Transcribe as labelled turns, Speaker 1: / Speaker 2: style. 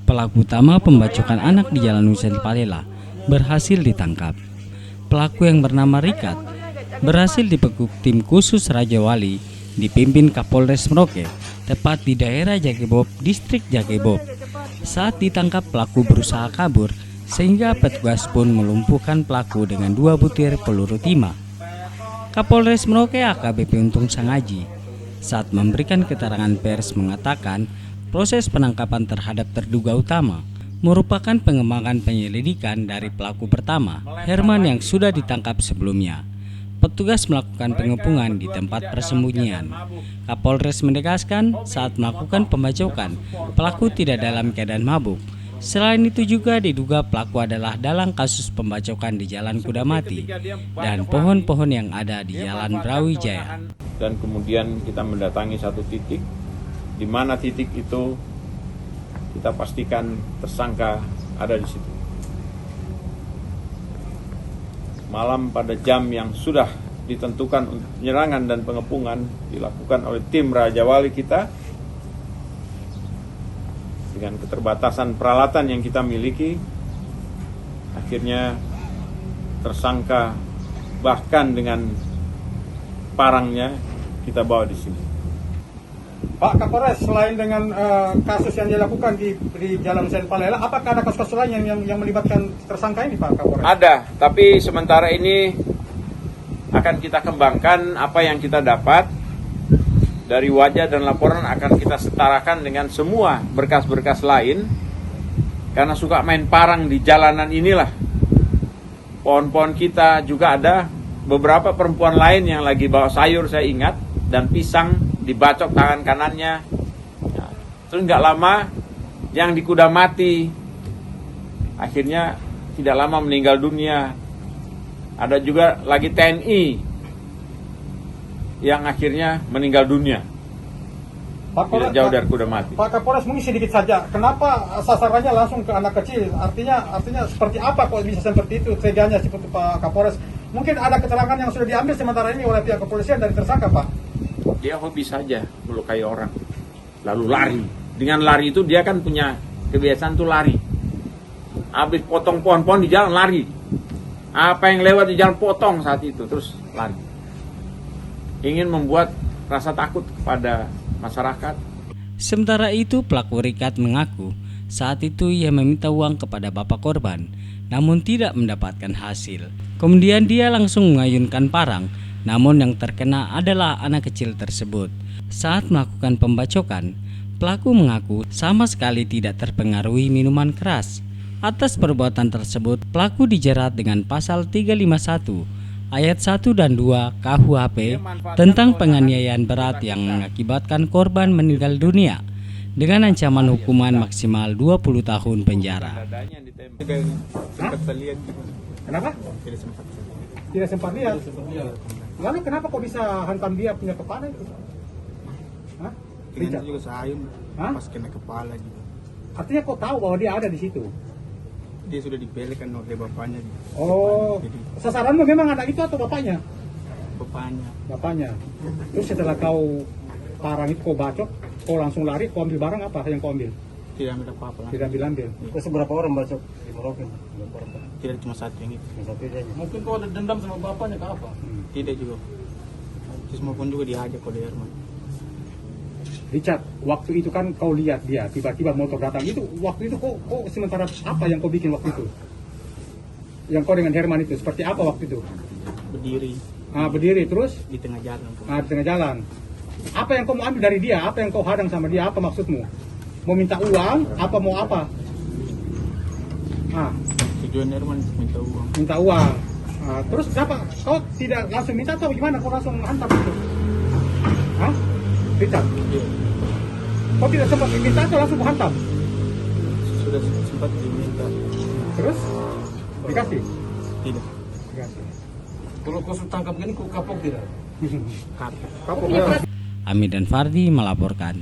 Speaker 1: pelaku utama pembacokan anak di Jalan Nusa Palela berhasil ditangkap. Pelaku yang bernama Rikat berhasil dibekuk tim khusus Raja Wali dipimpin Kapolres Merauke, tepat di daerah Jagebob, distrik Jagebob. Saat ditangkap, pelaku berusaha kabur sehingga petugas pun melumpuhkan pelaku dengan 2 butir peluru timah. Kapolres Merauke AKBP Untung Sangaji saat memberikan keterangan pers mengatakan proses penangkapan terhadap terduga utama merupakan pengembangan penyelidikan dari pelaku pertama, Herman, yang sudah ditangkap sebelumnya. Petugas melakukan pengepungan di tempat persembunyian. Kapolres menegaskan saat melakukan pembacokan, pelaku tidak dalam keadaan mabuk. Selain itu juga diduga pelaku adalah dalang kasus pembacokan di Jalan Kudamati dan pohon-pohon yang ada di Jalan Brawijaya.
Speaker 2: Dan kemudian kita mendatangi satu titik, di mana titik itu kita pastikan tersangka ada di situ. Malam pada jam yang sudah ditentukan untuk penyerangan dan pengepungan dilakukan oleh tim Raja Wali kita. Dengan keterbatasan peralatan yang kita miliki, akhirnya tersangka bahkan dengan parangnya kita bawa di sini.
Speaker 3: Pak Kapolres, selain dengan kasus yang dilakukan di Jalan Nusa Palela, apakah ada kasus-kasus lain yang melibatkan tersangka ini, Pak Kapolres?
Speaker 2: Ada, tapi sementara ini akan kita kembangkan apa yang kita dapat dari wajah dan laporan, akan kita setarakan dengan semua berkas-berkas lain, karena suka main parang di jalanan inilah. Pohon-pohon kita juga ada beberapa perempuan lain yang lagi bawa sayur, saya ingat, dan pisang dibacok tangan kanannya. Terus nggak lama yang di Kudamati akhirnya tidak lama meninggal dunia. Ada juga lagi TNI yang akhirnya meninggal dunia. Tidak jauh dari Kudamati.
Speaker 3: Pak Kapolres, mungkin sedikit saja, kenapa sasarannya langsung ke anak kecil? Artinya seperti apa kok bisa seperti itu? Teganya seperti Pak Kapolres. Mungkin ada keterangan yang sudah diambil sementara ini oleh pihak kepolisian dari tersangka, Pak.
Speaker 2: Dia hobi saja melukai orang, lalu lari. Dengan lari itu dia kan punya kebiasaan tuh lari. Habis potong pohon-pohon di jalan lari. Apa yang lewat di jalan potong saat itu, terus lari. Ingin membuat rasa takut kepada masyarakat.
Speaker 1: Sementara itu, pelaku Rikat mengaku saat itu ia meminta uang kepada bapak korban, namun tidak mendapatkan hasil. Kemudian dia langsung mengayunkan parang, namun yang terkena adalah anak kecil tersebut. Saat melakukan pembacokan, pelaku mengaku sama sekali tidak terpengaruhi minuman keras. Atas perbuatan tersebut, pelaku dijerat dengan pasal 351 ayat 1 dan 2 KUHP tentang penganiayaan berat yang mengakibatkan korban meninggal dunia dengan ancaman hukuman maksimal 20 tahun penjara.
Speaker 3: Kenapa? Tidak sempat lihat. Lalu kenapa kok bisa hantam dia punya kepala itu? Hah?
Speaker 4: Kira juga sayang, pas kena kepala juga.
Speaker 3: Artinya kok tahu bahwa dia ada di situ?
Speaker 4: Dia sudah dipelekan oleh bapaknya.
Speaker 3: Oh, sasaranmu memang anak itu atau bapaknya?
Speaker 4: Bapaknya.
Speaker 3: Bapaknya. Terus setelah kau parang itu kau bacok, kau langsung lari, kau ambil barang apa yang kau ambil?
Speaker 4: Tidak ambil apa-apa.
Speaker 3: Tidak ambil.
Speaker 5: Terus berapa orang bacok di Merauke?
Speaker 4: Tidak cuma satu yang itu.
Speaker 5: Satu aja.
Speaker 3: Mungkin kau ada dendam sama bapaknya ke apa?
Speaker 4: Tidak juga. Terus maupun juga diajak oleh Herman.
Speaker 3: Richard, waktu itu kan kau lihat dia tiba-tiba motor datang itu, waktu itu kau sementara apa yang kau bikin waktu itu? Yang kau dengan Herman itu seperti apa waktu itu?
Speaker 4: Berdiri.
Speaker 3: Berdiri terus?
Speaker 4: Di tengah jalan.
Speaker 3: Di tengah jalan. Apa yang kau mau ambil dari dia? Apa yang kau hadang sama dia? Apa maksudmu? Mau minta uang? Apa mau apa?
Speaker 4: Tujuan Herman minta uang.
Speaker 3: Minta uang. Terus kenapa? Kau tidak langsung minta atau gimana? Kau langsung hantam itu? Richard?
Speaker 4: Iya.
Speaker 3: Kau tidak sempat diminta atau langsung hantam?
Speaker 4: Sudah sempat diminta.
Speaker 3: Terus? Dikasih?
Speaker 4: Tidak.
Speaker 3: Dikasih.
Speaker 5: Kalau kau sudah tangkap gini, kau kapok tidak?
Speaker 4: Kapok.
Speaker 3: Kapok ya?
Speaker 1: Ami dan Fardi melaporkan.